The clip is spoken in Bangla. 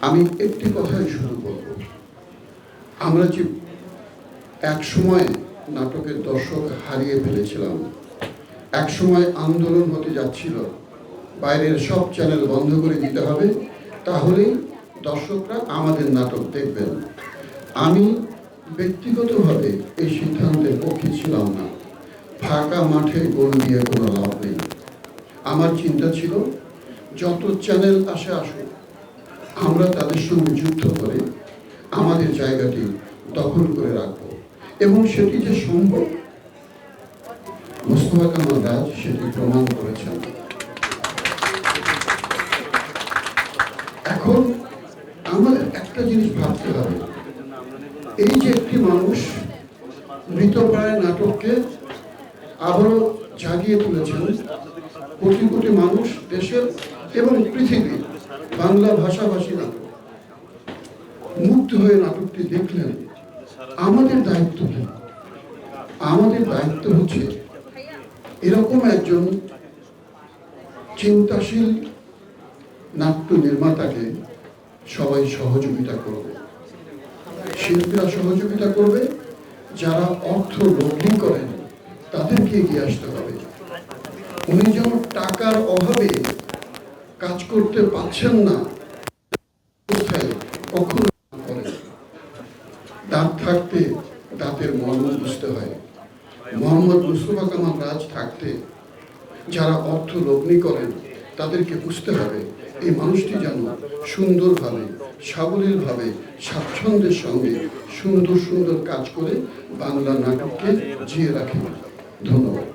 আমি একটি কথাই শুরু করব। আমরা যে এক সময় নাটকের দর্শক হারিয়ে ফেলেছিলাম, এক সময় আন্দোলন হতে যাচ্ছিল, বাইরের সব চ্যানেল বন্ধ করে দিতে হবে, তাহলেই দর্শকরা আমাদের নাটক দেখবেন। আমি ব্যক্তিগতভাবে এই সিদ্ধান্তের পক্ষে ছিলাম না। ফাঁকা মাঠে গোল দিয়ে কোনো লাভ নেই। আমার চিন্তা ছিল, যত চ্যানেল আসে আসুক, আমরা তাদের সঙ্গে যুদ্ধ করে আমাদের জায়গাটি দখল করে রাখব, এবং সেটি যে সম্ভব মোস্তফা কামাল রাজ সেটি প্রমাণ করেছেন। এখন আমাদের একটা জিনিস ভাবতে হবে, এই যে একটি মানুষ মৃতপ্রায় নাটককে আবারও জাগিয়ে তুলেছেন, কোটি কোটি মানুষ দেশের এবং পৃথিবীর বাংলা ভাষাভাষী নাটক মুগ্ধ হয়ে নাটকটি দেখলেন। আমাদের দায়িত্ব কি? আমাদের দায়িত্ব হচ্ছে এরকম একজন চিন্তাশীল নাট্য নির্মাতাকে সবাই সহযোগিতা করবে, শিল্পীরা সহযোগিতা করবে, যারা অর্থ লগ্নি করেন তাদেরকে এগিয়ে আসতে হবে। উনি যেন টাকার অভাবে কাজ করতে পারছেন না, কখনো করেন। দাঁত থাকতে দাঁতের মর্ম বুঝতে হয়। মোহাম্মদ মুস্তফা কামাল রাজ থাকতে যারা অর্থ লগ্নি করেন তাদেরকে বুঝতে হবে এই মানুষটি যেন সুন্দরভাবে, সাবলীলভাবে, স্বাচ্ছন্দ্যের সঙ্গে সুন্দর সুন্দর কাজ করে বাংলা নাটককে জিয়ে রাখেন। ধন্যবাদ।